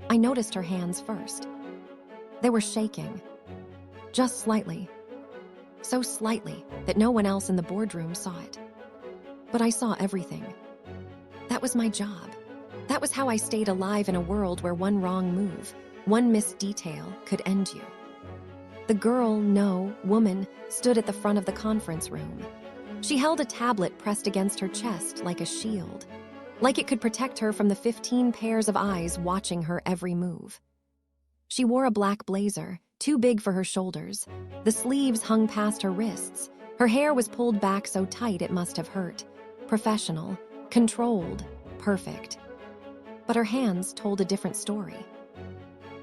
I noticed her hands first. They were shaking, just slightly. So slightly that no one else in the boardroom saw it. But I saw everything. That was my job. That was how I stayed alive in a world where one wrong move, one missed detail could end you. The girl, no, woman, stood at the front of the conference room. She held a tablet pressed against her chest like a shield, like it could protect her from the 15 pairs of eyes watching her every move. She wore a black blazer, too big for her shoulders. The sleeves hung past her wrists. Her hair was pulled back so tight it must have hurt. Professional, controlled, perfect. But her hands told a different story.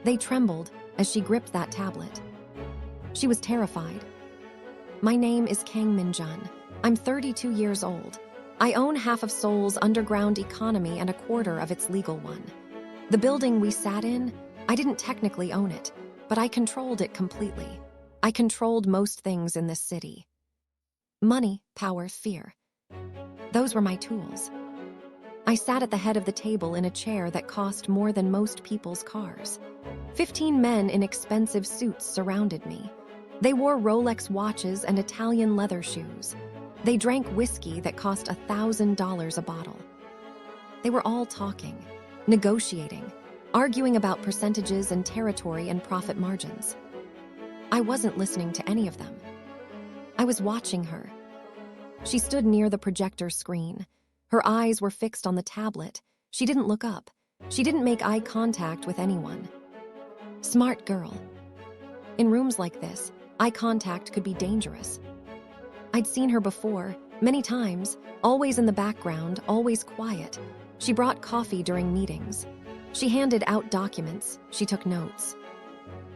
They trembled as she gripped that tablet. She was terrified. My name is Kang Min-jun. I'm 32 years old. I own half of Seoul's underground economy and a quarter of its legal one. The building we sat in, I didn't technically own it, but I controlled it completely. I controlled most things in this city. Money, power, fear. Those were my tools. I sat at the head of the table in a chair that cost more than most people's cars. 15 men in expensive suits surrounded me. They wore Rolex watches and Italian leather shoes. They drank whiskey that cost $1,000 a bottle. They were all talking, negotiating, arguing about percentages and territory and profit margins. I wasn't listening to any of them. I was watching her. She stood near the projector screen. Her eyes were fixed on the tablet. She didn't look up. She didn't make eye contact with anyone. Smart girl. In rooms like this, eye contact could be dangerous. I'd seen her before, many times, always in the background, always quiet. She brought coffee during meetings. She handed out documents. She took notes.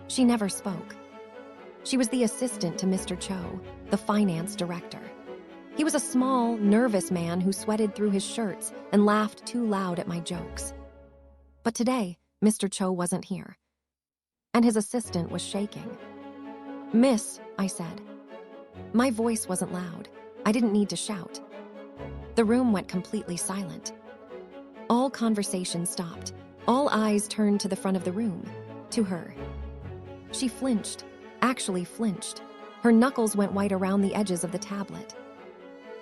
She never spoke. She was the assistant to Mr. Cho, the finance director. He was a small, nervous man who sweated through his shirts and laughed too loud at my jokes. But today, Mr. Cho wasn't here. And his assistant was shaking. "Miss," I said. My voice wasn't loud. I didn't need to shout. The room went completely silent. All conversation stopped. All eyes turned to the front of the room, to her. She flinched, actually flinched. Her knuckles went white around the edges of the tablet.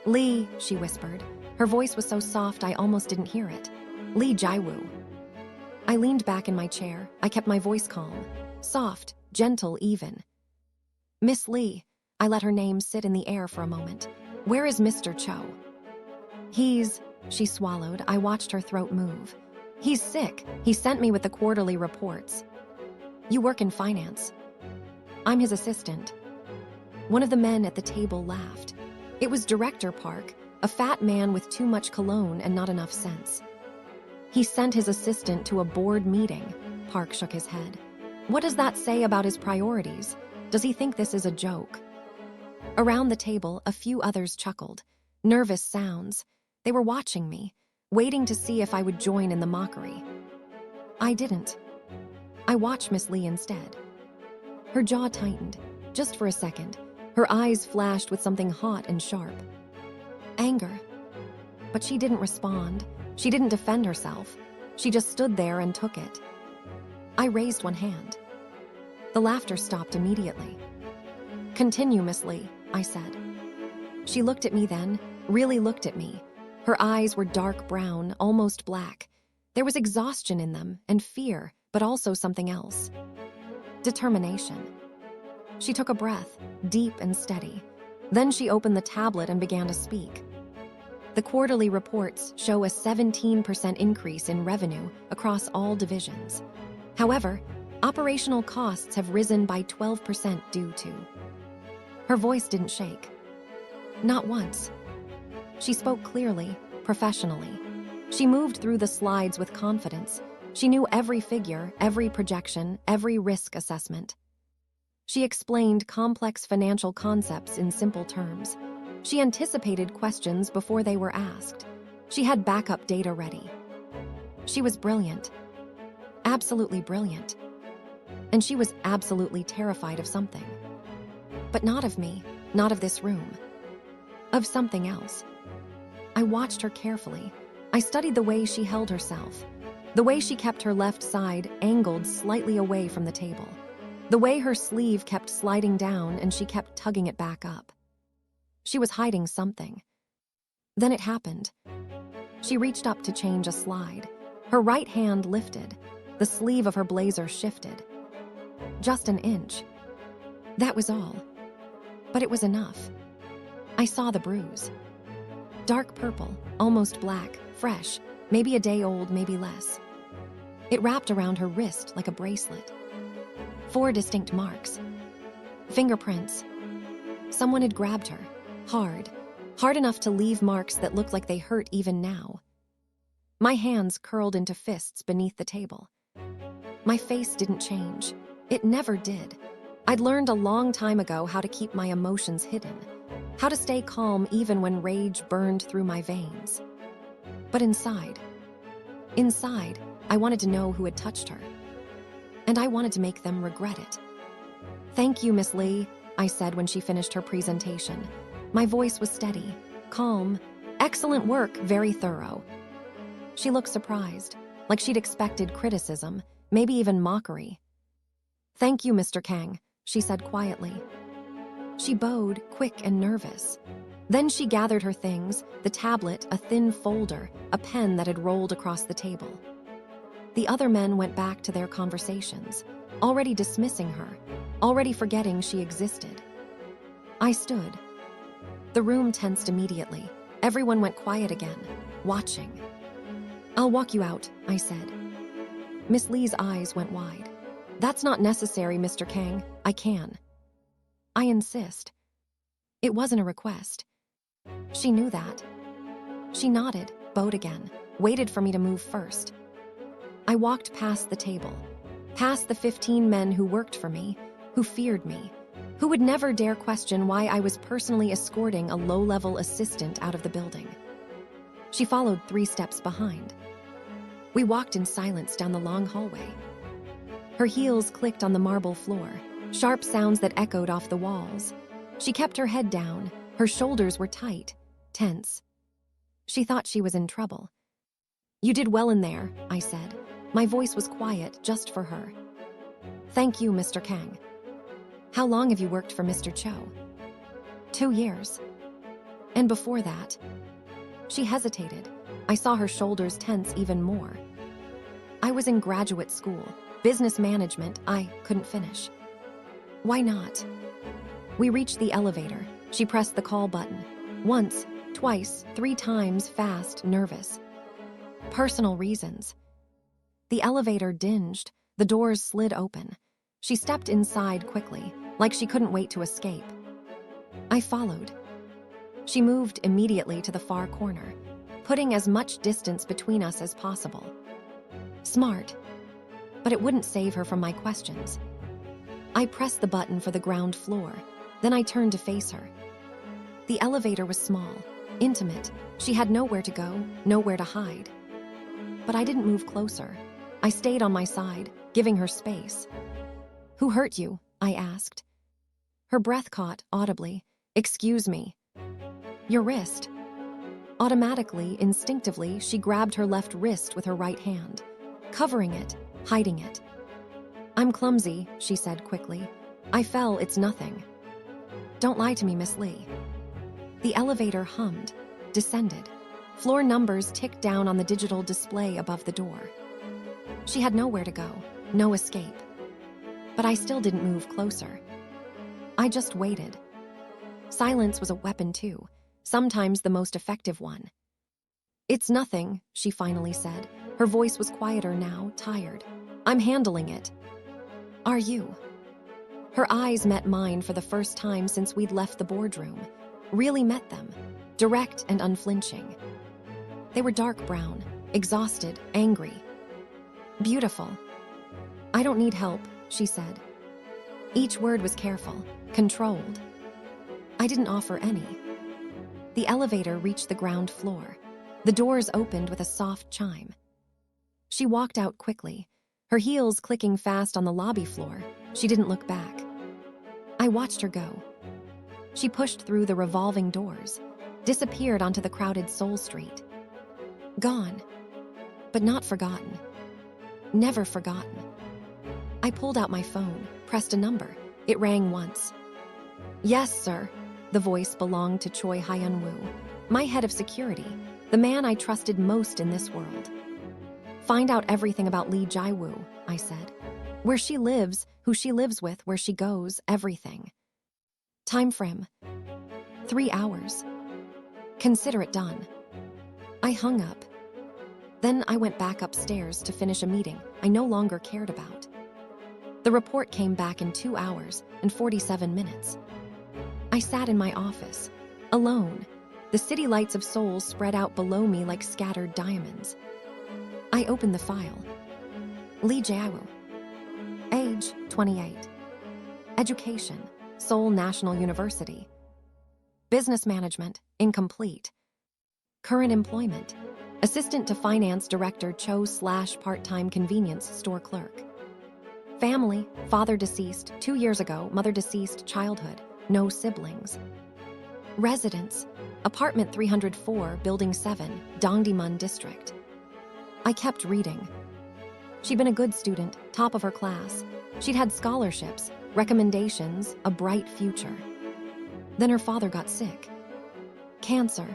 "Lee," she whispered. Her voice was so soft I almost didn't hear it. "Lee Jaiwoo." I leaned back in my chair. I kept my voice calm, soft, gentle, even. "Miss Lee." I let her name sit in the air for a moment. "Where is Mr. Cho?" She swallowed. I watched her throat move. "He's sick. He sent me with the quarterly reports." "You work in finance." "I'm his assistant." One of the men at the table laughed. It was Director Park, a fat man with too much cologne and not enough sense. "He sent his assistant to a board meeting." Park shook his head. "What does that say about his priorities? Does he think this is a joke?" Around the table, a few others chuckled. Nervous sounds. They were watching me, waiting to see if I would join in the mockery. I didn't. I watched Miss Lee instead. Her jaw tightened, just for a second. Her eyes flashed with something hot and sharp. Anger. But she didn't respond. She didn't defend herself. She just stood there and took it. I raised one hand. The laughter stopped immediately. "Continue, Miss Lee," I said. She looked at me then, really looked at me. Her eyes were dark brown, almost black. There was exhaustion in them, and fear, but also something else. Determination. She took a breath, deep and steady. Then she opened the tablet and began to speak. "The quarterly reports show a 17% increase in revenue across all divisions. However, operational costs have risen by 12% due to..." Her voice didn't shake. Not once. She spoke clearly, professionally. She moved through the slides with confidence. She knew every figure, every projection, every risk assessment. She explained complex financial concepts in simple terms. She anticipated questions before they were asked. She had backup data ready. She was brilliant. Absolutely brilliant. And she was absolutely terrified of something. But not of me, not of this room. Of something else. I watched her carefully. I studied the way she held herself. The way she kept her left side angled slightly away from the table. The way her sleeve kept sliding down and she kept tugging it back up. She was hiding something. Then it happened. She reached up to change a slide. Her right hand lifted. The sleeve of her blazer shifted. Just an inch. That was all. But it was enough. I saw the bruise. Dark purple, almost black, fresh, maybe a day old, maybe less. It wrapped around her wrist like a bracelet. 4 distinct marks. Fingerprints. Someone had grabbed her, hard enough to leave marks that looked like they hurt even now. My hands curled into fists beneath the table. My face didn't change. It never did. I'd learned a long time ago how to keep my emotions hidden, how to stay calm even when rage burned through my veins. But inside, I wanted to know who had touched her. And I wanted to make them regret it. "Thank you, Miss Lee," I said when she finished her presentation. My voice was steady, calm. "Excellent work, very thorough." She looked surprised, like she'd expected criticism, maybe even mockery. "Thank you, Mr. Kang," she said quietly. She bowed, quick and nervous. Then she gathered her things, the tablet, a thin folder, a pen that had rolled across the table. The other men went back to their conversations, already dismissing her, already forgetting she existed. I stood. The room tensed immediately. Everyone went quiet again, watching. "I'll walk you out," I said. Miss Lee's eyes went wide. "That's not necessary, Mr. Kang. I can." I insist. It wasn't a request. She knew that. She nodded, bowed again, waited for me to move first. I walked past the table, past the 15 men who worked for me, who feared me, who would never dare question why I was personally escorting a low-level assistant out of the building. She followed 3 steps behind. We walked in silence down the long hallway. Her heels clicked on the marble floor, sharp sounds that echoed off the walls. She kept her head down. Her shoulders were tight, tense. She thought she was in trouble. "You did well in there," I said. My voice was quiet, just for her. "Thank you, Mr. Kang." "How long have you worked for Mr. Cho?" 2 years. "And before that?" She hesitated. I saw her shoulders tense even more. "I was in graduate school, business management. I couldn't finish." "Why not?" We reached the elevator. She pressed the call button. Once, twice, 3 times, fast, nervous. "Personal reasons." The elevator dinged. The doors slid open. She stepped inside quickly, like she couldn't wait to escape. I followed. She moved immediately to the far corner, putting as much distance between us as possible. Smart. But it wouldn't save her from my questions. I pressed the button for the ground floor. Then I turned to face her. The elevator was small, intimate. She had nowhere to go, nowhere to hide. But I didn't move closer. I stayed on my side, giving her space. "Who hurt you?" I asked. Her breath caught audibly. "Excuse me." "Your wrist." Automatically, instinctively, she grabbed her left wrist with her right hand, covering it, hiding it. "I'm clumsy," she said quickly. "I fell, it's nothing." "Don't lie to me, Miss Lee." The elevator hummed, descended. Floor numbers ticked down on the digital display above the door. She had nowhere to go, no escape. But I still didn't move closer. I just waited. Silence was a weapon too, sometimes the most effective one. "It's nothing," she finally said. Her voice was quieter now, tired. "I'm handling it." "Are you?" Her eyes met mine for the first time since we'd left the boardroom. Really met them, direct and unflinching. They were dark brown, exhausted, angry. "Beautiful." "I don't need help," she said. Each word was careful, controlled. I didn't offer any. The elevator reached the ground floor. The doors opened with a soft chime. She walked out quickly, her heels clicking fast on the lobby floor. She didn't look back. I watched her go. She pushed through the revolving doors, disappeared onto the crowded Seoul Street. Gone, but not forgotten. Never forgotten. I pulled out my phone, pressed a number. It rang once. Yes, sir. The voice belonged to Choi Hyun-woo, my head of security, the man I trusted most in this world. Find out everything about Lee Jae-woo, I said. Where she lives, who she lives with, where she goes, everything. Time frame. 3 hours. Consider it done. I hung up. Then I went back upstairs to finish a meeting I no longer cared about. The report came back in 2 hours and 47 minutes. I sat in my office, alone, the city lights of Seoul spread out below me like scattered diamonds. I opened the file. Lee Jae-woo. Age, 28. Education, Seoul National University. Business management, incomplete. Current employment, assistant to finance director Cho/part-time convenience store clerk. Family, father deceased 2 years ago, mother deceased, childhood, no siblings. Residence, apartment 304, building 7, Dongdaemun district. I kept reading. She'd been a good student, top of her class. She'd had scholarships, recommendations, a bright future. Then her father got sick. Cancer.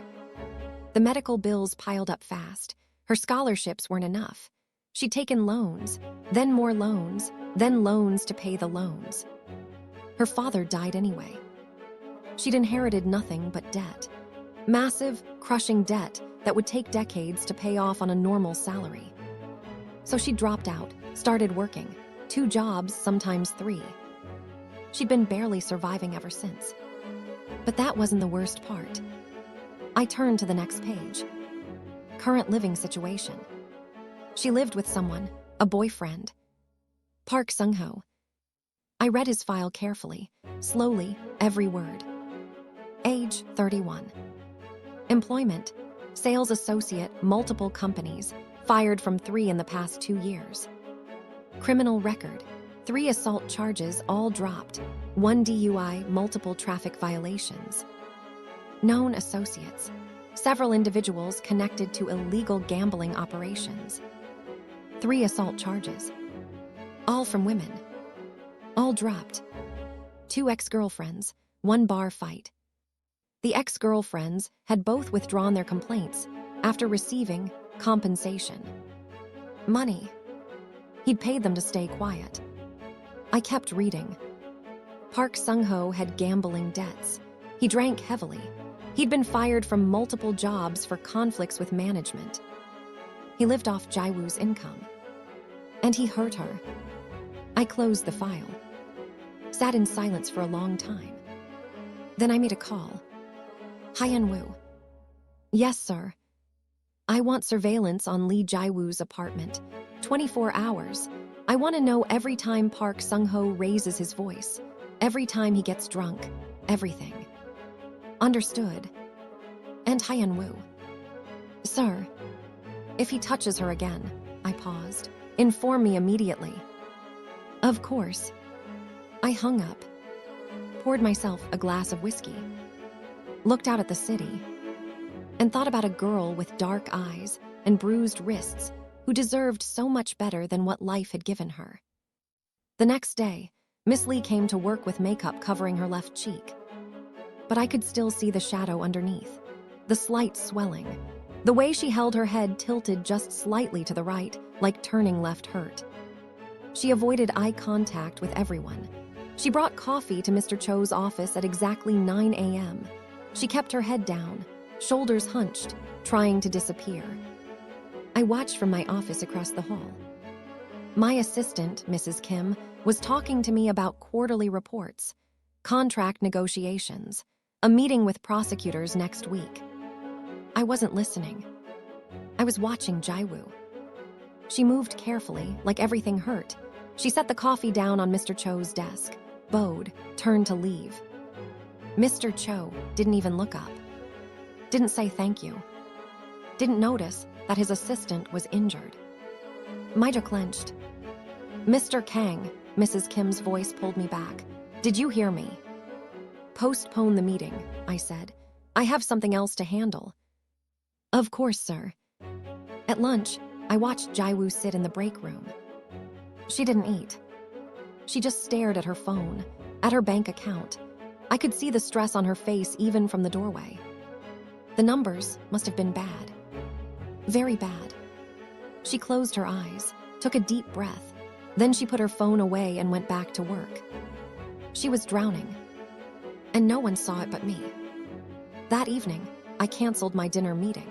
The medical bills piled up fast. Her scholarships weren't enough. She'd taken loans, then more loans, then loans to pay the loans. Her father died anyway. She'd inherited nothing but debt. Massive, crushing debt that would take decades to pay off on a normal salary. So she dropped out, started working. 2 jobs, sometimes 3. She'd been barely surviving ever since. But that wasn't the worst part. I turned to the next page. Current living situation. She lived with someone, a boyfriend. Park Sung-ho. I read his file carefully, slowly, every word. Age, 31. Employment, sales associate, multiple companies, fired from 3 in the past 2 years. Criminal record, 3 assault charges, all dropped, 1 DUI, multiple traffic violations. Known associates, several individuals connected to illegal gambling operations. 3 assault charges, all from women. All dropped. 2 ex-girlfriends, 1 bar fight. The ex-girlfriends had both withdrawn their complaints after receiving compensation. Money. He'd paid them to stay quiet. I kept reading. Park Sung-ho had gambling debts. He drank heavily. He'd been fired from multiple jobs for conflicts with management. He lived off Jae-woo's income. And he hurt her. I closed the file. Sat in silence for a long time. Then I made a call. Hyun-woo. Yes, sir. I want surveillance on Lee Jae-woo's apartment. 24 hours. I want to know every time Park Sung-ho raises his voice. Every time he gets drunk. Everything. Understood. And Hyun-woo. Sir, if he touches her again, I paused. Inform me immediately. Of course. I hung up. Poured myself a glass of whiskey. Looked out at the city. And thought about a girl with dark eyes and bruised wrists who deserved so much better than what life had given her. The next day, Miss Lee came to work with makeup covering her left cheek. But I could still see the shadow underneath, the slight swelling. The way she held her head tilted just slightly to the right, like turning left hurt. She avoided eye contact with everyone. She brought coffee to Mr. Cho's office at exactly 9 a.m. She kept her head down, shoulders hunched, trying to disappear. I watched from my office across the hall. My assistant, Mrs. Kim, was talking to me about quarterly reports, contract negotiations, a meeting with prosecutors next week. I wasn't listening. I was watching Jae-woo. She moved carefully, like everything hurt. She set the coffee down on Mr. Cho's desk, bowed, turned to leave. Mr. Cho didn't even look up. Didn't say thank you. Didn't notice that his assistant was injured. My jaw clenched. Mr. Kang, Mrs. Kim's voice pulled me back. Did you hear me? Postpone the meeting, I said. I have something else to handle. Of course, sir. At lunch, I watched Jae-woo sit in the break room, She didn't eat. She just stared at her phone, at her bank account. I could see the stress on her face even from the doorway. The numbers must have been bad. Very bad. She closed her eyes, took a deep breath. Then she put her phone away and went back to work. She was drowning. And no one saw it but me. That evening, I canceled my dinner meeting.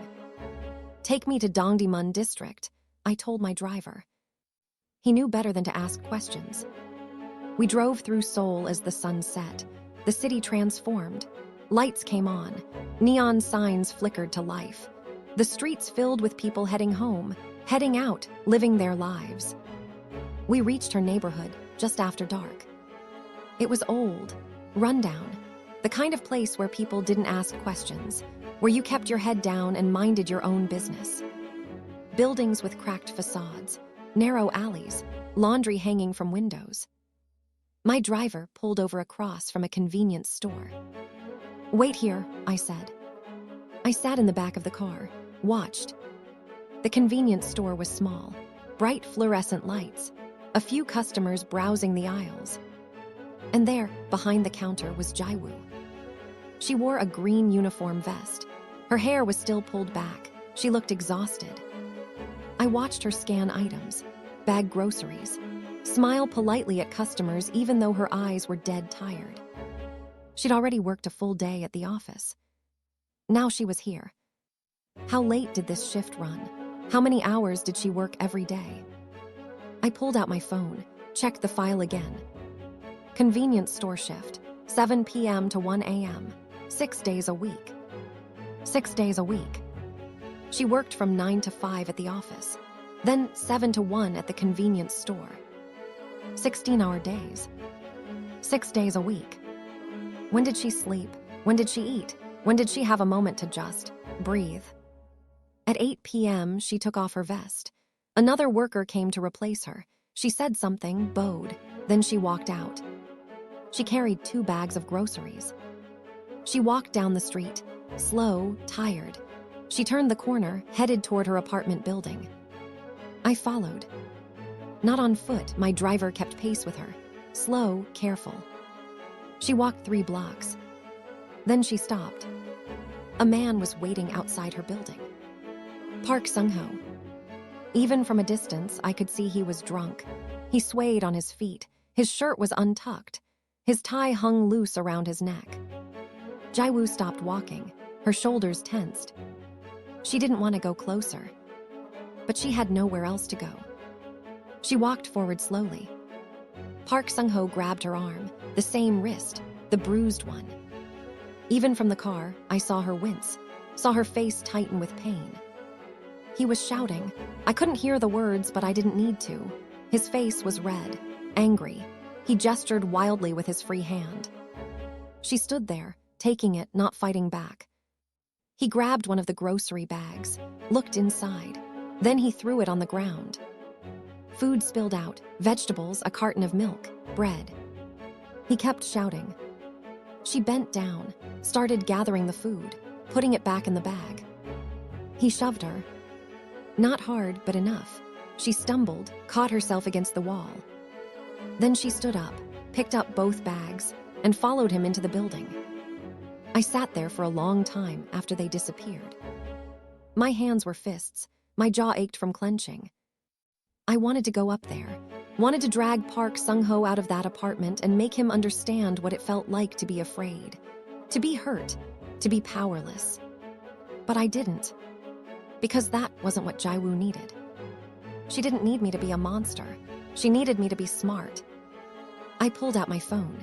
Take me to Dongdaemun district, I told my driver. He knew better than to ask questions. We drove through Seoul as the sun set. The city transformed. Lights came on. Neon signs flickered to life. The streets filled with people heading home, heading out, living their lives. We reached her neighborhood just after dark. It was old, rundown, the kind of place where people didn't ask questions, where you kept your head down and minded your own business. Buildings with cracked facades, narrow alleys, laundry hanging from windows. My driver pulled over across from a convenience store. "Wait here," I said. I sat in the back of the car, watched. The convenience store was small, bright fluorescent lights, a few customers browsing the aisles. And there, behind the counter, was Jaewoo. She wore a green uniform vest. Her hair was still pulled back. She looked exhausted. I watched her scan items, bag groceries, smile politely at customers even though her eyes were dead tired. She'd already worked a full day at the office. Now she was here. How late did this shift run? How many hours did she work every day? I pulled out my phone, checked the file again. Convenience store shift, 7 p.m. to 1 a.m., 6 days a week. 6 days a week. She worked from 9 to 5 at the office, then 7 to 1 at the convenience store. 16-hour days. 6 days a week. When did she sleep? When did she eat? When did she have a moment to just breathe? At 8 p.m., she took off her vest. Another worker came to replace her. She said something, bowed, then she walked out. She carried 2 bags of groceries. She walked down the street, slow, tired. She turned the corner, headed toward her apartment building. I followed. Not on foot, my driver kept pace with her. Slow, careful. She walked 3 blocks. Then she stopped. A man was waiting outside her building. Park Sung-ho. Even from a distance, I could see he was drunk. He swayed on his feet. His shirt was untucked. His tie hung loose around his neck. Jaewoo stopped walking, her shoulders tensed. She didn't want to go closer, but she had nowhere else to go. She walked forward slowly. Park Sung-ho grabbed her arm, the same wrist, the bruised one. Even from the car, I saw her wince, saw her face tighten with pain. He was shouting. I couldn't hear the words, but I didn't need to. His face was red, angry. He gestured wildly with his free hand. She stood there, taking it, not fighting back. He grabbed one of the grocery bags, looked inside. Then he threw it on the ground. Food spilled out, vegetables, a carton of milk, bread. He kept shouting. She bent down, started gathering the food, putting it back in the bag. He shoved her. Not hard, but enough. She stumbled, caught herself against the wall. Then she stood up, picked up both bags, and followed him into the building. I sat there for a long time after they disappeared. My hands were fists, my jaw ached from clenching. I wanted to go up there, wanted to drag Park Sung-ho out of that apartment and make him understand what it felt like to be afraid, to be hurt, to be powerless. But I didn't, because that wasn't what Jaewoo needed. She didn't need me to be a monster. She needed me to be smart. I pulled out my phone,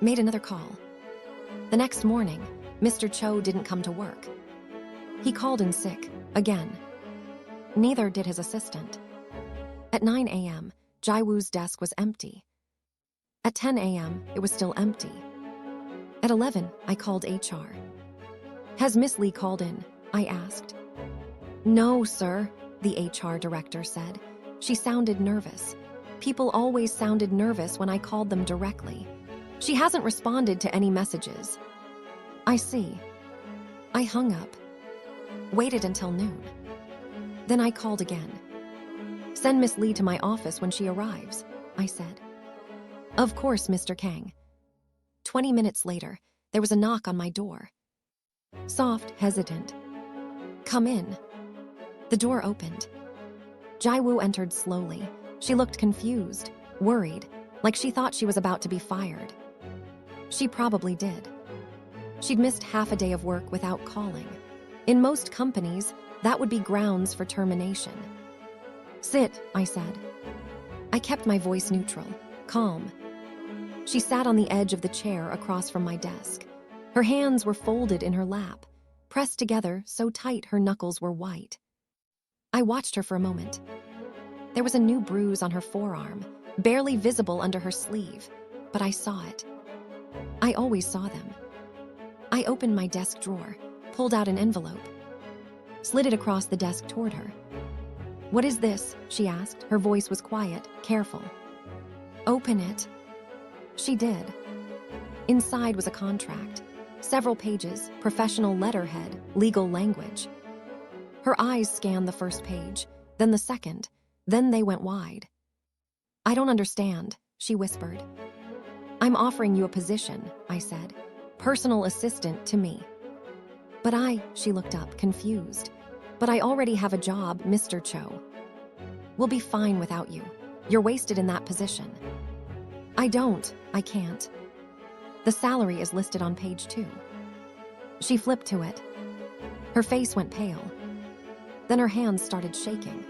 made another call. The next morning, Mr. Cho didn't come to work. He called in sick, again. Neither did his assistant. At 9 a.m., Jaewoo's desk was empty. At 10 a.m., it was still empty. At 11, I called HR. Has Miss Lee called in? I asked. No, sir, the HR director said. She sounded nervous. People always sounded nervous when I called them directly. She hasn't responded to any messages. I see. I hung up. Waited until noon. Then I called again. Send Miss Lee to my office when she arrives, I said. Of course, Mr. Kang. 20 minutes later, there was a knock on my door. Soft, hesitant. Come in. The door opened. Jaiwoo entered slowly. She looked confused, worried, like she thought she was about to be fired. She probably did. She'd missed half a day of work without calling. In most companies, that would be grounds for termination. Sit, I said. I kept my voice neutral, calm. She sat on the edge of the chair across from my desk. Her hands were folded in her lap, pressed together so tight her knuckles were white. I watched her for a moment. There was a new bruise on her forearm, barely visible under her sleeve, but I saw it. I always saw them. I opened my desk drawer, pulled out an envelope, slid it across the desk toward her. What is this? She asked. Her voice was quiet, careful. Open it. She did. Inside was a contract. Several pages, professional letterhead, legal language. Her eyes scanned the first page, then the second, then they went wide. I don't understand, she whispered. I'm offering you a position, I said. Personal assistant to me. But she looked up, confused. But I already have a job, Mr. Cho. We'll be fine without you. You're wasted in that position. I can't. The salary is listed on page 2. She flipped to it. Her face went pale. Then her hands started shaking.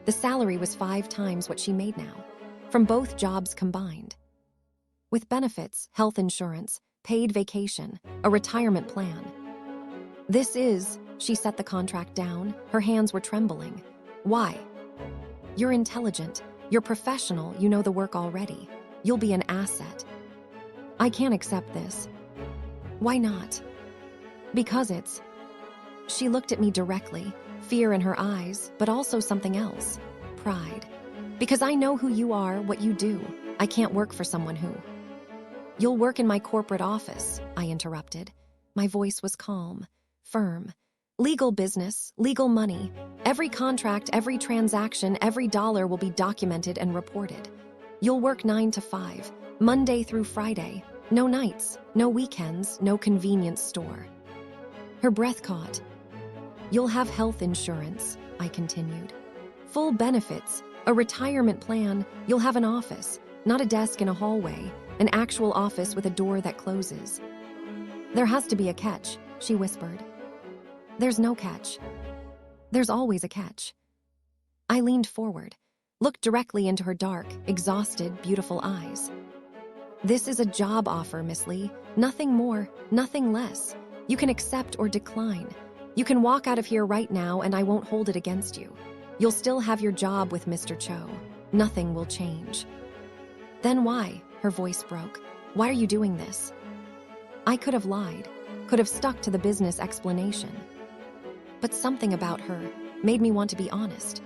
The salary was 5 times what she made now, from both jobs combined. With benefits, health insurance, paid vacation, a retirement plan. She set the contract down. Her hands were trembling. Why? You're intelligent. You're professional. You know the work already. You'll be an asset. I can't accept this. Why not? Because it's... She looked at me directly, fear in her eyes, but also something else. Pride. Because I know who you are, what you do. I can't work for someone who... You'll work in my corporate office, I interrupted. My voice was calm, firm. Legal business, legal money. Every contract, every transaction, every dollar will be documented and reported. You'll work 9 to 5, Monday through Friday. No nights, no weekends, no convenience store. Her breath caught. You'll have health insurance, I continued. Full benefits, a retirement plan. You'll have an office, not a desk in a hallway, an actual office with a door that closes. There has to be a catch, she whispered. There's no catch. There's always a catch. I leaned forward, looked directly into her dark, exhausted, beautiful eyes. This is a job offer, Miss Lee. Nothing more, nothing less. You can accept or decline. You can walk out of here right now and I won't hold it against you. You'll still have your job with Mr. Cho. Nothing will change. Then why? Her voice broke. Why are you doing this? I could have lied, could have stuck to the business explanation. But something about her made me want to be honest.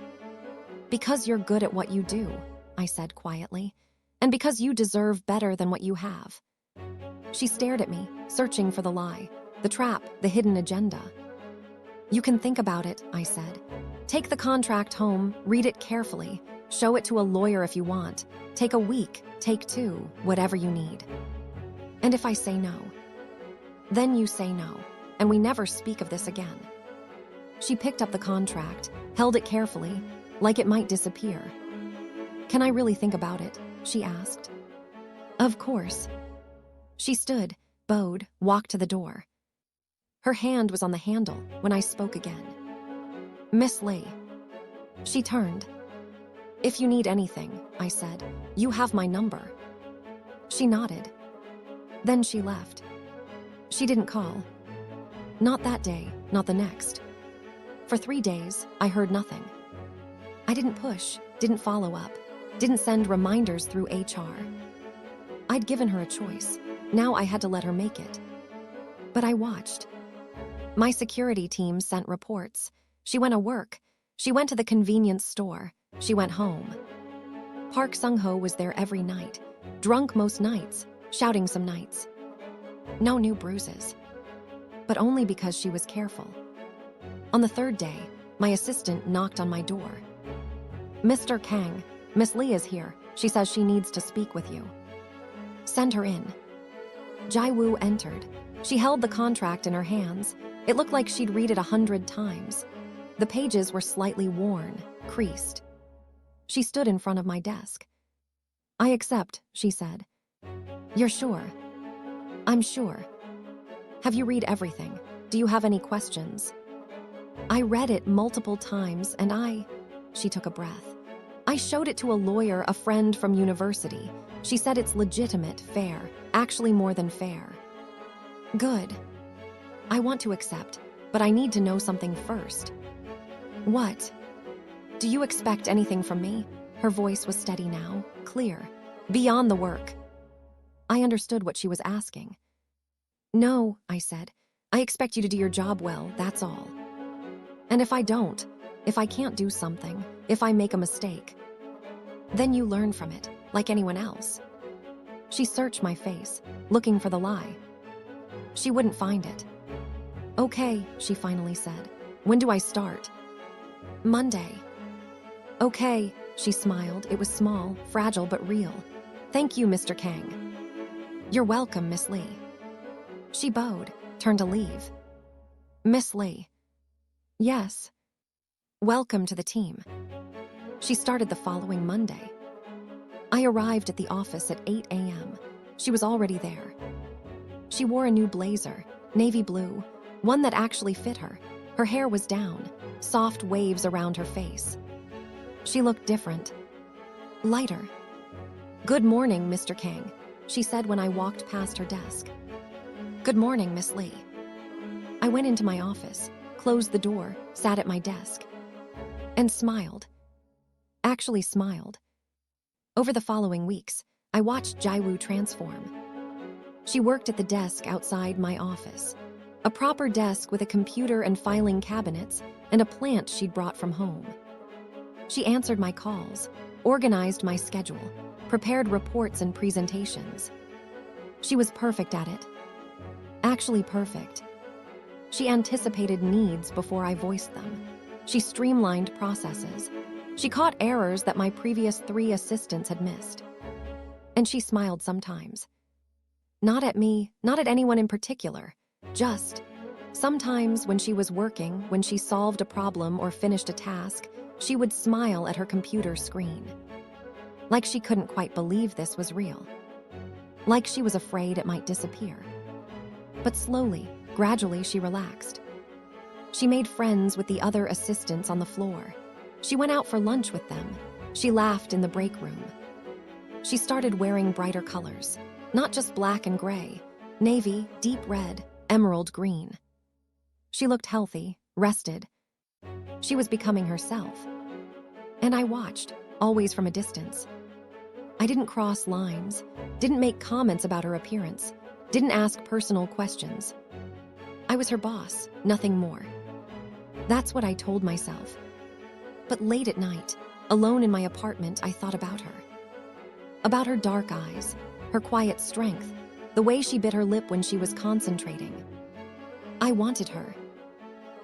Because you're good at what you do, I said quietly, and because you deserve better than what you have. She stared at me, searching for the lie, the trap, the hidden agenda. You can think about it, I said. Take the contract home, read it carefully, show it to a lawyer if you want. Take a week, take 2, whatever you need. And if I say no, then you say no, and we never speak of this again. She picked up the contract, held it carefully, like it might disappear. Can I really think about it? She asked. Of course. She stood, bowed, walked to the door. Her hand was on the handle when I spoke again. Miss Lee. She turned. If you need anything, I said, you have my number. She nodded. Then she left. She didn't call. Not that day, not the next. For 3 days, I heard nothing. I didn't push, didn't follow up, didn't send reminders through HR. I'd given her a choice. Now I had to let her make it. But I watched. My security team sent reports. She went to work. She went to the convenience store. She went home. Park Sung-ho was there every night, drunk most nights, shouting some nights. No new bruises. But only because she was careful. On the 3rd day, my assistant knocked on my door. Mr. Kang, Miss Lee is here. She says she needs to speak with you. Send her in. Jai-woo entered. She held the contract in her hands. It looked like she'd read it 100 times. The pages were slightly worn, creased. She stood in front of my desk. I accept, she said. You're sure? I'm sure. Have you read everything? Do you have any questions? I read it multiple times and she took a breath. I showed it to a lawyer, a friend from university. She said it's legitimate, fair, actually more than fair. Good. I want to accept, but I need to know something first. What? Do you expect anything from me? Her voice was steady now, clear, beyond the work. I understood what she was asking. No, I said. I expect you to do your job well, that's all. And if I don't, if I can't do something, if I make a mistake, then you learn from it, like anyone else. She searched my face, looking for the lie. She wouldn't find it. Okay, she finally said. When do I start? Monday. Okay, she smiled. It was small, fragile, but real. Thank you, Mr. Kang. You're welcome, Miss Lee. She bowed, turned to leave. Miss Lee. Yes. Welcome to the team. She started the following Monday. I arrived at the office at 8 a.m. She was already there. She wore a new blazer, navy blue, one that actually fit her. Her hair was down, soft waves around her face. She looked different. Lighter. Good morning, Mr. Kang, she said when I walked past her desk. Good morning, Miss Lee. I went into my office, closed the door, sat at my desk, and smiled. Actually smiled. Over the following weeks, I watched Jai-woo transform. She worked at the desk outside my office, a proper desk with a computer and filing cabinets and a plant she'd brought from home. She answered my calls, organized my schedule, prepared reports and presentations. She was perfect at it. Actually perfect. She anticipated needs before I voiced them. She streamlined processes. She caught errors that my previous 3 assistants had missed. And she smiled sometimes. Not at me, not at anyone in particular. Just, sometimes when she was working, when she solved a problem or finished a task, she would smile at her computer screen. Like she couldn't quite believe this was real. Like she was afraid it might disappear. But slowly, gradually, she relaxed. She made friends with the other assistants on the floor. She went out for lunch with them. She laughed in the break room. She started wearing brighter colors, not just black and gray, navy, deep red, emerald green. She looked healthy, rested. She was becoming herself. And I watched, always from a distance. I didn't cross lines, didn't make comments about her appearance, didn't ask personal questions. I was her boss, nothing more. That's what I told myself. But late at night, alone in my apartment, I thought about her. About her dark eyes, her quiet strength, the way she bit her lip when she was concentrating. I wanted her.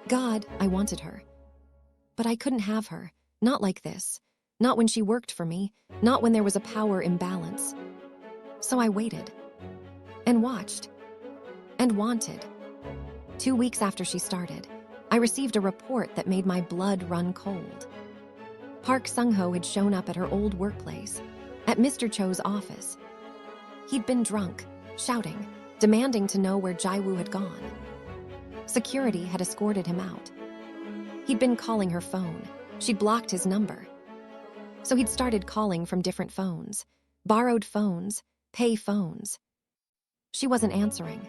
God, I wanted her. But I couldn't have her, not like this, not when she worked for me, not when there was a power imbalance. So I waited, and watched, and wanted. 2 weeks after she started, I received a report that made my blood run cold. Park Sung-ho had shown up at her old workplace, at Mr. Cho's office. He'd been drunk, shouting, demanding to know where Jai-woo had gone. Security had escorted him out. He'd been calling her phone. She'd blocked his number. So he'd started calling from different phones, borrowed phones, pay phones. She wasn't answering.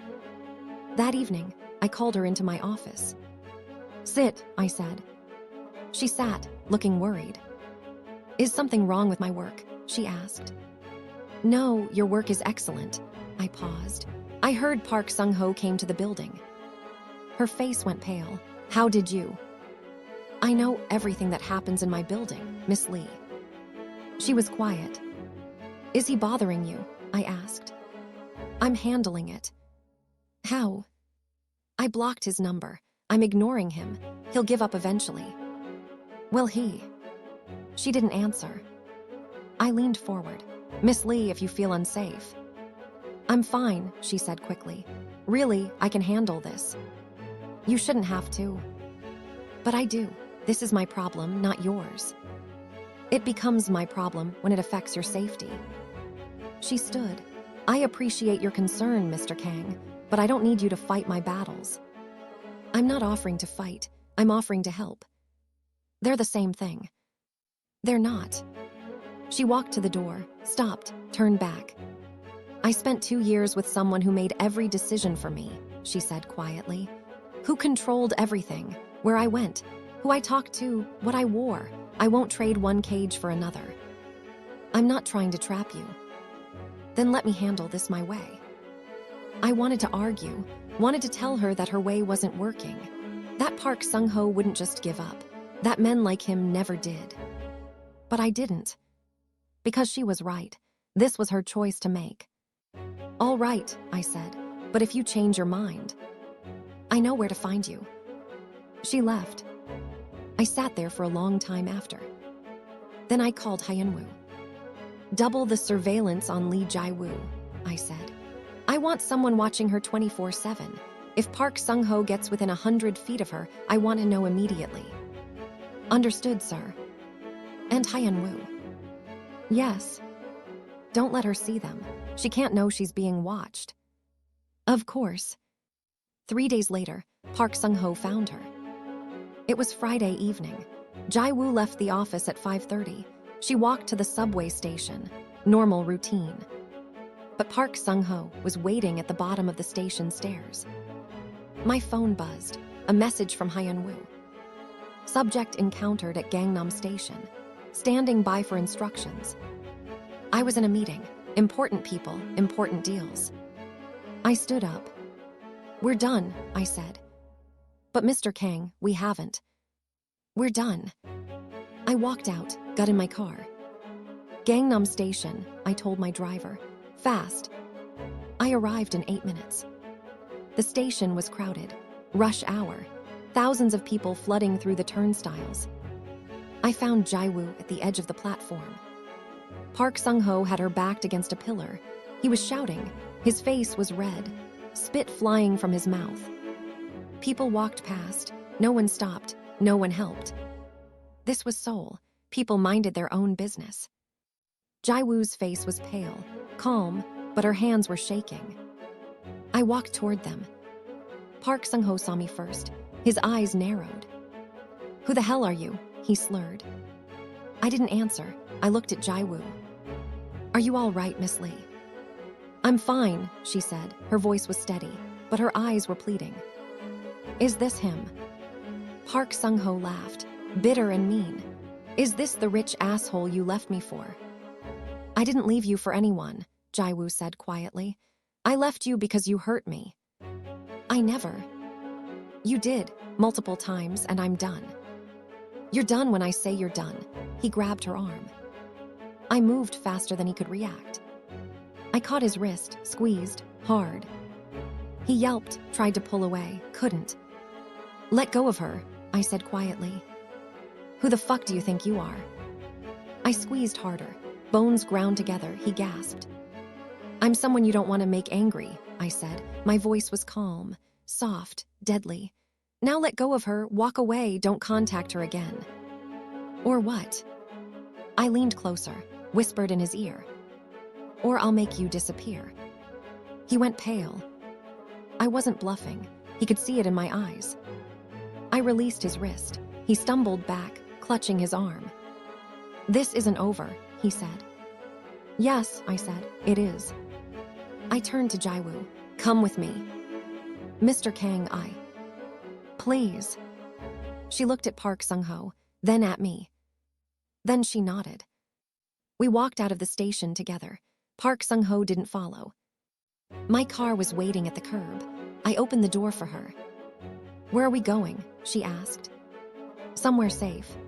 That evening, I called her into my office. Sit, I said. She sat, looking worried. Is something wrong with my work? She asked. No, your work is excellent. I paused. I heard Park Sung-ho came to the building. Her face went pale. How did you? I know everything that happens in my building, Miss Lee. She was quiet. Is he bothering you? I asked. I'm handling it. How? I blocked his number. I'm ignoring him. He'll give up eventually. Will he? She didn't answer. I leaned forward. "Miss Lee, if you feel unsafe." "I'm fine," she said quickly. "Really, I can handle this." "You shouldn't have to." "But I do. This is my problem, not yours." "It becomes my problem when it affects your safety." She stood. "I appreciate your concern, Mr. Kang, but I don't need you to fight my battles." "I'm not offering to fight. I'm offering to help." "They're the same thing." "They're not." She walked to the door, stopped, turned back. "I spent 2 years with someone who made every decision for me," she said quietly. "Who controlled everything, where I went, who I talked to, what I wore. I won't trade one cage for another." "I'm not trying to trap you." "Then let me handle this my way." I wanted to argue, wanted to tell her that her way wasn't working. That Park Sung-ho wouldn't just give up. That men like him never did. But I didn't. Because she was right. This was her choice to make. "All right," I said, "but if you change your mind, I know where to find you." She left. I sat there for a long time after. Then I called Hyunwoo. "Double the surveillance on Lee Jae-woo," I said. "I want someone watching her 24/7. If Park Sung-ho gets within 100 feet of her, I want to know immediately." "Understood, sir." "And Hyunwoo." "Yes. Don't let her see them. She can't know she's being watched." "Of course." 3 days later, Park Sung-ho found her. It was Friday evening. Jae-woo left the office at 5:30. She walked to the subway station. Normal routine. But Park Sung-ho was waiting at the bottom of the station stairs. My phone buzzed. A message from Hyunwoo. "Subject encountered at Gangnam Station. Standing by for instructions." I was in a meeting. Important people, important deals. I stood up. "We're done," I said. "But Mr. Kang, we haven't." "We're done." I walked out, got in my car. "Gangnam Station," I told my driver. "Fast." I arrived in 8 minutes. The station was crowded. Rush hour. Thousands of people flooding through the turnstiles. I found Jae-woo at the edge of the platform. Park Sung-ho had her backed against a pillar. He was shouting. His face was red, spit flying from his mouth. People walked past. No one stopped. No one helped. This was Seoul. People minded their own business. Jae-woo's face was pale, calm, but her hands were shaking. I walked toward them. Park Sung-ho saw me first. His eyes narrowed. "Who the hell are you?" he slurred. I didn't answer. I looked at Jae-woo. "Are you all right, Miss Lee?" "I'm fine," she said. Her voice was steady, but her eyes were pleading. "Is this him?" Park Sung-ho laughed, bitter and mean. "Is this the rich asshole you left me for?" "I didn't leave you for anyone," Jae-woo said quietly. "I left you because you hurt me." "I never." "You did, multiple times, and I'm done." "You're done when I say you're done." He grabbed her arm. I moved faster than he could react. I caught his wrist, squeezed, hard. He yelped, tried to pull away, couldn't. "Let go of her," I said quietly. "Who the fuck do you think you are?" I squeezed harder. Bones ground together, he gasped. "I'm someone you don't want to make angry," I said. My voice was calm, soft, deadly. "Now let go of her, walk away, don't contact her again." "Or what?" I leaned closer, whispered in his ear. "Or I'll make you disappear." He went pale. I wasn't bluffing. He could see it in my eyes. I released his wrist. He stumbled back, clutching his arm. "This isn't over," he said. "Yes," I said, "it is." I turned to Jae-woo. "Come with me." "Mr. Kang, Please." She looked at Park Sung-ho, then at me. Then she nodded. We walked out of the station together. Park Sung-ho didn't follow. My car was waiting at the curb. I opened the door for her. "Where are we going?" she asked. "Somewhere safe."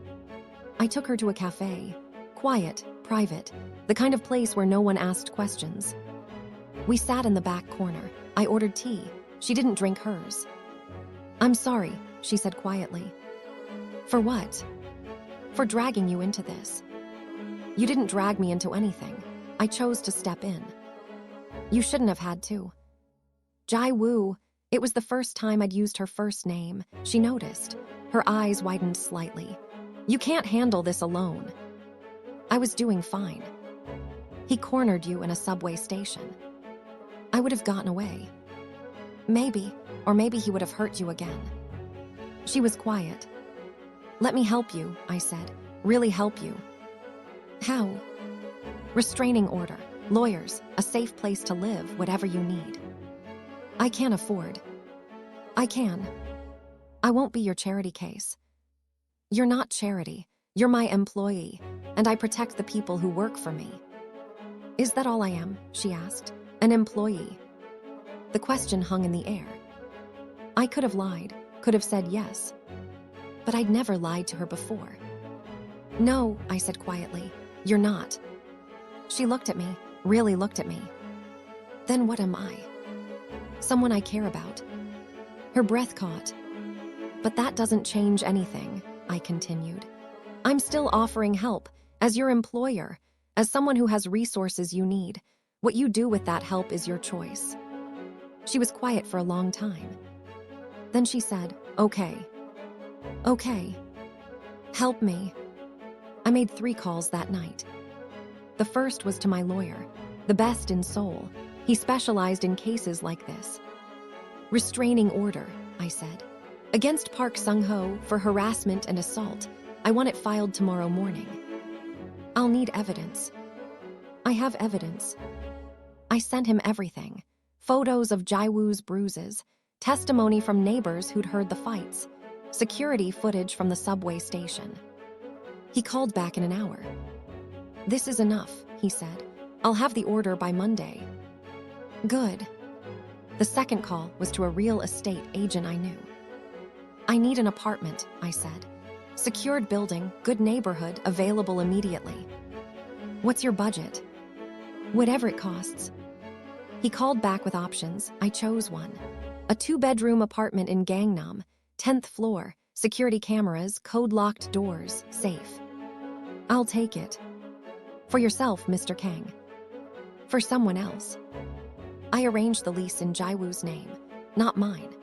I took her to a cafe. Quiet, private, the kind of place where no one asked questions. We sat in the back corner. I ordered tea. She didn't drink hers. "I'm sorry," she said quietly. "For what?" For dragging you into this. You didn't drag me into anything. I chose to step in. You shouldn't have had to. Jai Woo, it was the first time I'd used her first name. She noticed. Her eyes widened slightly. You can't handle this alone. I was doing fine. He cornered you in a subway station. I would have gotten away. Maybe, or maybe he would have hurt you again. She was quiet. Let me help you, I said. Really help you. How? Restraining order, lawyers, a safe place to live, whatever you need. I can't afford. I can. I won't be your charity case. You're not charity. You're my employee, and I protect the people who work for me. Is that all I am? She asked. An employee. The question hung in the air. I could have lied, could have said yes. But I'd never lied to her before. No, I said quietly, you're not. She looked at me, really looked at me. Then what am I? Someone I care about. Her breath caught. But that doesn't change anything, I continued. I'm still offering help, as your employer, as someone who has resources you need. What you do with that help is your choice. She was quiet for a long time. Then she said, okay. Okay. Help me. I made 3 calls that night. The first was to my lawyer, the best in Seoul. He specialized in cases like this. Restraining order, I said. Against Park Sung-ho for harassment and assault. I want it filed tomorrow morning. I'll need evidence. I have evidence. I sent him everything. Photos of Jaiwoo's bruises, testimony from neighbors who'd heard the fights, security footage from the subway station. He called back in an hour. This is enough, he said. I'll have the order by Monday. Good. The second call was to a real estate agent I knew. I need an apartment, I said. Secured building, good neighborhood, available immediately. What's your budget? Whatever it costs. He called back with options. I chose one. A 2-bedroom apartment in Gangnam, 10th floor, security cameras, code-locked doors, safe. I'll take it. For yourself, Mr. Kang. For someone else. I arranged the lease in Jaiwoo's name, not mine.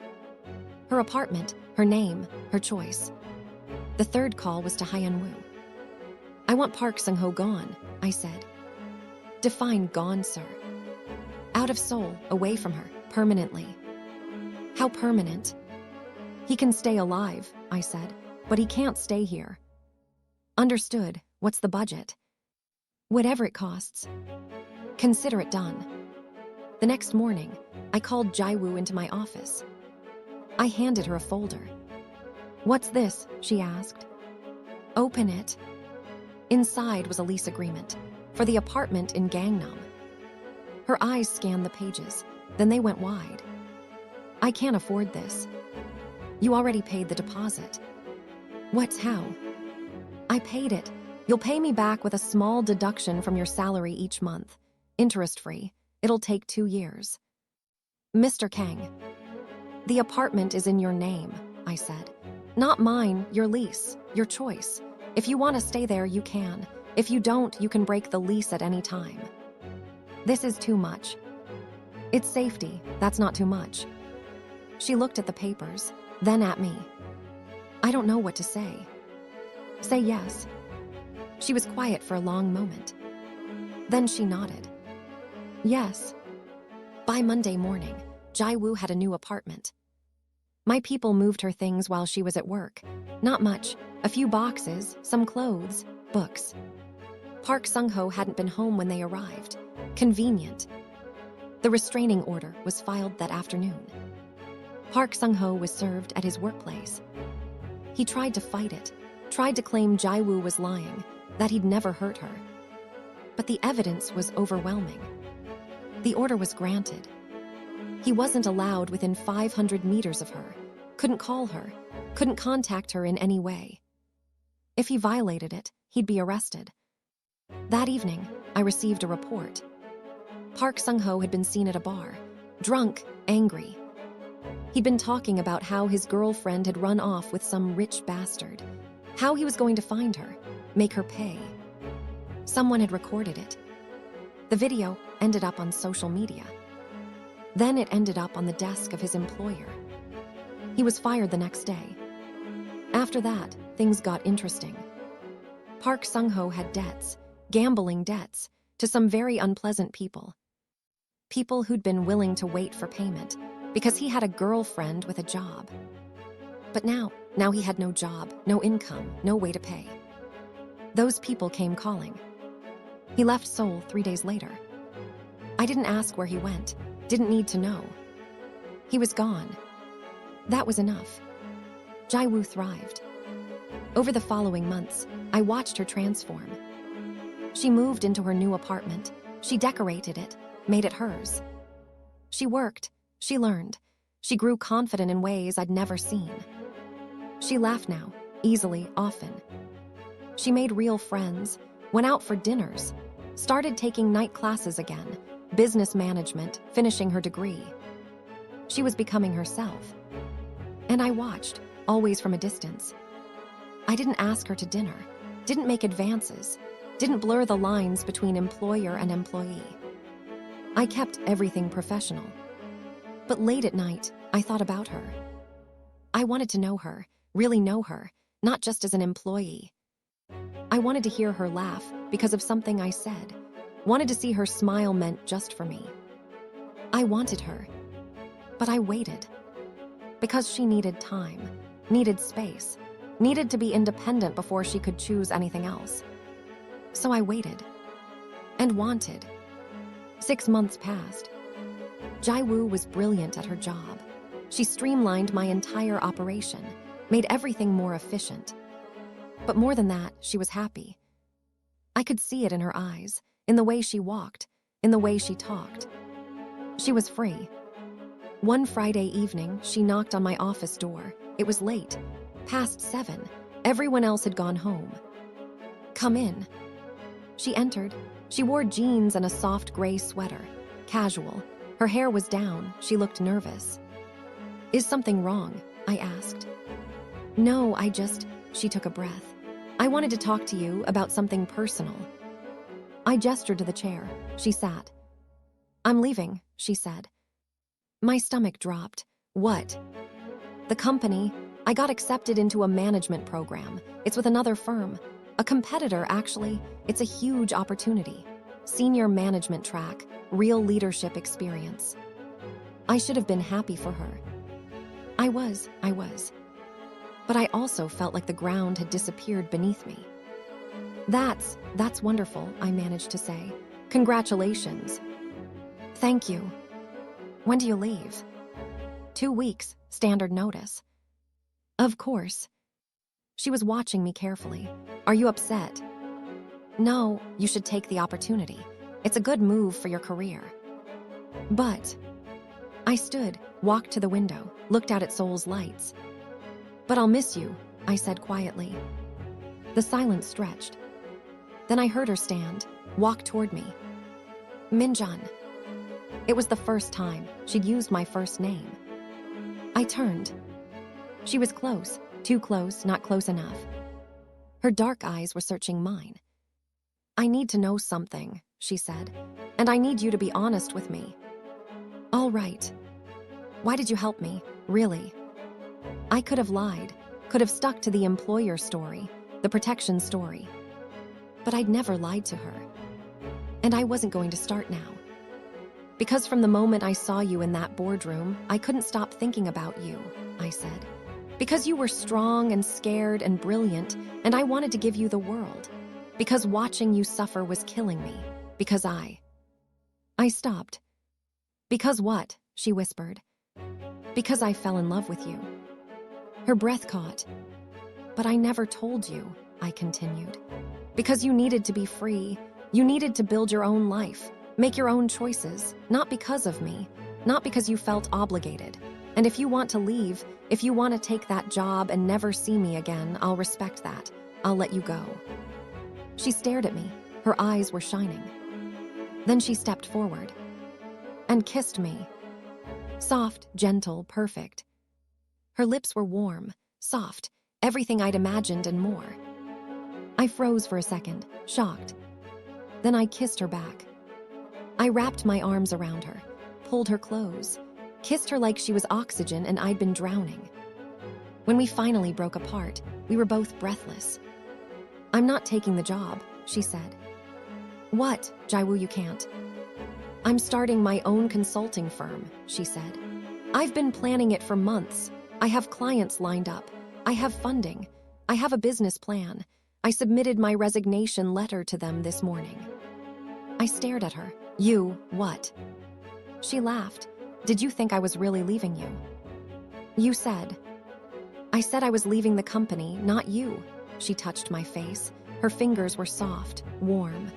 Her apartment, her name, her choice. The third call was to Hyun-woo. I want Park Sung-ho gone, I said. Define gone, sir. Out of Seoul, away from her, permanently. How permanent? He can stay alive, I said, but he can't stay here. Understood. What's the budget? Whatever it costs. Consider it done. The next morning, I called Jaiwoo into my office. I handed her a folder. What's this? She asked. Open it. Inside was a lease agreement for the apartment in Gangnam. Her eyes scanned the pages, then they went wide. I can't afford this. You already paid the deposit. What's how? I paid it. You'll pay me back with a small deduction from your salary each month. Interest-free. It'll take 2 years. Mr. Kang. The apartment is in your name, I said. Not mine, your lease, your choice. If you want to stay there, you can. If you don't, you can break the lease at any time. This is too much. It's safety, that's not too much. She looked at the papers, then at me. I don't know what to say. Say yes. She was quiet for a long moment. Then she nodded. Yes. By Monday morning, Jaiwoo had a new apartment. My people moved her things while she was at work. Not much, a few boxes, some clothes, books. Park Sung-ho hadn't been home when they arrived. Convenient. The restraining order was filed that afternoon. Park Sung-ho was served at his workplace. He tried to fight it, tried to claim Jaiwoo was lying, that he'd never hurt her. But the evidence was overwhelming. The order was granted. He wasn't allowed within 500 meters of her, couldn't call her, couldn't contact her in any way. If he violated it, he'd be arrested. That evening, I received a report. Park Sung-ho had been seen at a bar, drunk, angry. He'd been talking about how his girlfriend had run off with some rich bastard, how he was going to find her, make her pay. Someone had recorded it. The video ended up on social media. Then it ended up on the desk of his employer. He was fired the next day. After that, things got interesting. Park Sung-ho had debts, gambling debts, to some very unpleasant people. People who'd been willing to wait for payment because he had a girlfriend with a job. But now he had no job, no income, no way to pay. Those people came calling. He left Seoul 3 days later. I didn't ask where he went, didn't need to know. He was gone. That was enough. Jae-woo thrived. Over the following months, I watched her transform. She moved into her new apartment. She decorated it, made it hers. She worked, she learned. She grew confident in ways I'd never seen. She laughed now, easily, often. She made real friends, went out for dinners, started taking night classes again, business management, finishing her degree. She was becoming herself. And I watched, always from a distance. I didn't ask her to dinner, didn't make advances, didn't blur the lines between employer and employee. I kept everything professional. But late at night, I thought about her. I wanted to know her, really know her, not just as an employee. I wanted to hear her laugh because of something I said, wanted to see her smile meant just for me. I wanted her, but I waited. Because she needed time, needed space, needed to be independent before she could choose anything else. So I waited. And wanted. 6 months passed. Jae-woo was brilliant at her job. She streamlined my entire operation, made everything more efficient. But more than that, she was happy. I could see it in her eyes, in the way she walked, in the way she talked. She was free. One Friday evening, she knocked on my office door. It was late, past 7. Everyone else had gone home. "Come in." She entered. She wore jeans and a soft gray sweater, casual. Her hair was down. She looked nervous. "Is something wrong?" I asked. "No, she took a breath. "I wanted to talk to you about something personal." I gestured to the chair. She sat. "I'm leaving," she said. My stomach dropped. "What?" "The company. I got accepted into a management program. It's with another firm. A competitor, actually. It's a huge opportunity. Senior management track, real leadership experience." I should have been happy for her. I was. But I also felt like the ground had disappeared beneath me. That's wonderful," I managed to say. "Congratulations." "Thank you." "When do you leave?" 2 weeks, standard notice." "Of course." She was watching me carefully. "Are you upset?" "No, you should take the opportunity. It's a good move for your career." "But..." I stood, walked to the window, looked out at Seoul's lights. "But I'll miss you," I said quietly. The silence stretched. Then I heard her stand, walk toward me. "Minjun." It was the first time she'd used my first name. I turned. She was close, too close, not close enough. Her dark eyes were searching mine. "I need to know something," she said, "and I need you to be honest with me." "All right." "Why did you help me, really?" I could have lied, could have stuck to the employer story, the protection story. But I'd never lied to her. And I wasn't going to start now. "Because from the moment I saw you in that boardroom, I couldn't stop thinking about you," I said. "Because you were strong and scared and brilliant, and I wanted to give you the world. Because watching you suffer was killing me. Because I stopped. "Because what?" she whispered. "Because I fell in love with you." Her breath caught. "But I never told you," I continued. "Because you needed to be free. You needed to build your own life, make your own choices, not because of me, not because you felt obligated. And if you want to leave, if you want to take that job and never see me again, I'll respect that. I'll let you go." She stared at me. Her eyes were shining. Then she stepped forward and kissed me. Soft, gentle, perfect. Her lips were warm, soft, everything I'd imagined and more. I froze for a second, shocked. Then I kissed her back. I wrapped my arms around her, pulled her close, kissed her like she was oxygen and I'd been drowning. When we finally broke apart, we were both breathless. "I'm not taking the job," she said. "What, Jaiwoo, you can't?" "I'm starting my own consulting firm," she said. "I've been planning it for months. I have clients lined up. I have funding. I have a business plan. I submitted my resignation letter to them this morning." I stared at her. "You, what?" She laughed. "Did you think I was really leaving you?" "You said." "I said I was leaving the company, not you." She touched my face. Her fingers were soft, warm.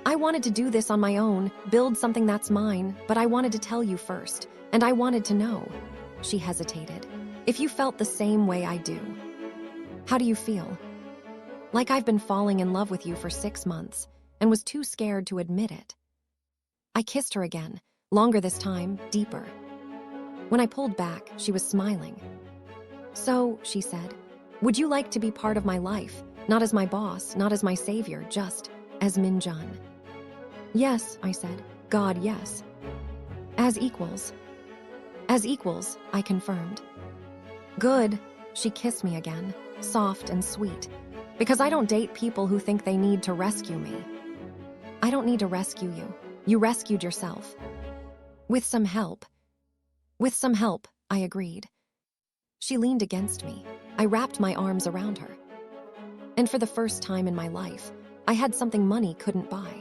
"I wanted to do this on my own, build something that's mine, but I wanted to tell you first, and I wanted to know." She hesitated. "If you felt the same way I do." "How do you feel?" "Like I've been falling in love with you for 6 months, and was too scared to admit it." I kissed her again, longer this time, deeper. When I pulled back, she was smiling. "So," she said, "would you like to be part of my life? Not as my boss, not as my savior, just as Min-jun." "Yes," I said. "God, yes." "As equals." "As equals," I confirmed. "Good." She kissed me again, soft and sweet. "Because I don't date people who think they need to rescue me." "I don't need to rescue you. You rescued yourself." With some help." "With some help," I agreed. She leaned against me. I wrapped my arms around her. And for the first time in my life, I had something money couldn't buy.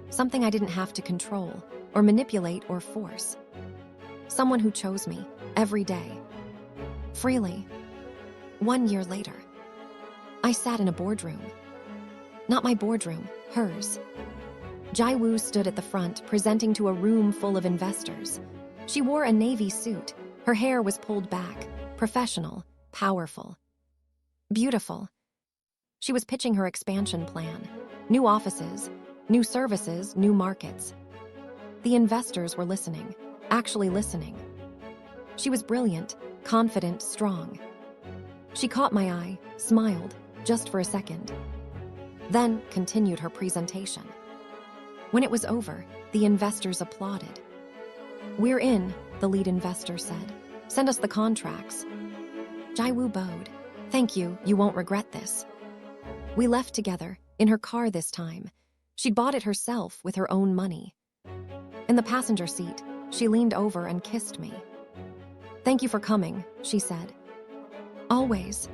Something I didn't have to control, or manipulate, or force. Someone who chose me, every day. Freely. 1 year later. I sat in a boardroom. Not my boardroom, hers. Jaiwoo stood at the front, presenting to a room full of investors. She wore a navy suit. Her hair was pulled back, professional, powerful. Beautiful. She was pitching her expansion plan. New offices, new services, new markets. The investors were listening, actually listening. She was brilliant, confident, strong. She caught my eye, smiled, just for a second. Then continued her presentation. When it was over, the investors applauded. "We're in," the lead investor said. "Send us the contracts." Jaiwoo bowed. "Thank you, you won't regret this." We left together, in her car this time. She'd bought it herself with her own money. In the passenger seat, she leaned over and kissed me. "Thank you for coming," she said. "Always."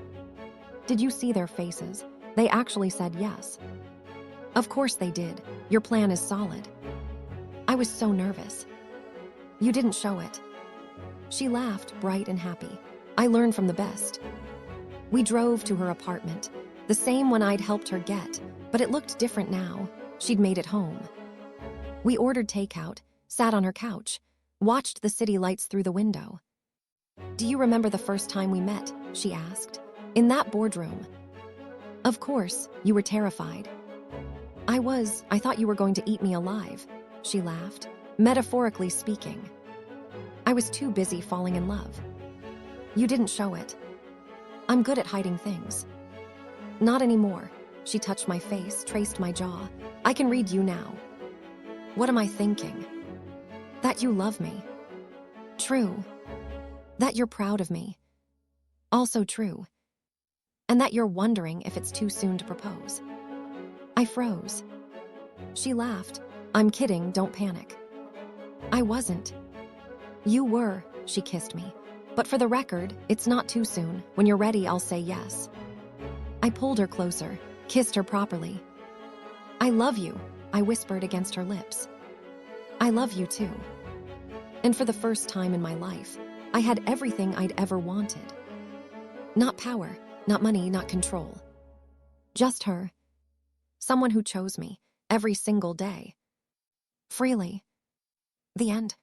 Did you see their faces? They actually said yes. "Of course they did. Your plan is solid." I was so nervous. "You didn't show it." She laughed, bright and happy. "I learned from the best." We drove to her apartment, the same one I'd helped her get, but it looked different now. She'd made it home. We ordered takeout, sat on her couch, watched the city lights through the window. "Do you remember the first time we met?" she asked. "In that boardroom." "Of course, you were terrified." I thought you were going to eat me alive," she laughed, metaphorically speaking. "I was too busy falling in love." "You didn't show it." "I'm good at hiding things." "Not anymore." She touched my face, traced my jaw. "I can read you now." "What am I thinking?" "That you love me." "True." "That you're proud of me." "Also true." "And that you're wondering if it's too soon to propose." I froze. She laughed. "I'm kidding, don't panic." I wasn't. "You were," she kissed me. "But for the record, it's not too soon. When you're ready, I'll say yes." I pulled her closer, kissed her properly. "I love you," I whispered against her lips. "I love you too." And for the first time in my life, I had everything I'd ever wanted. Not power, not money, not control. Just her. Someone who chose me every single day. Freely. The end.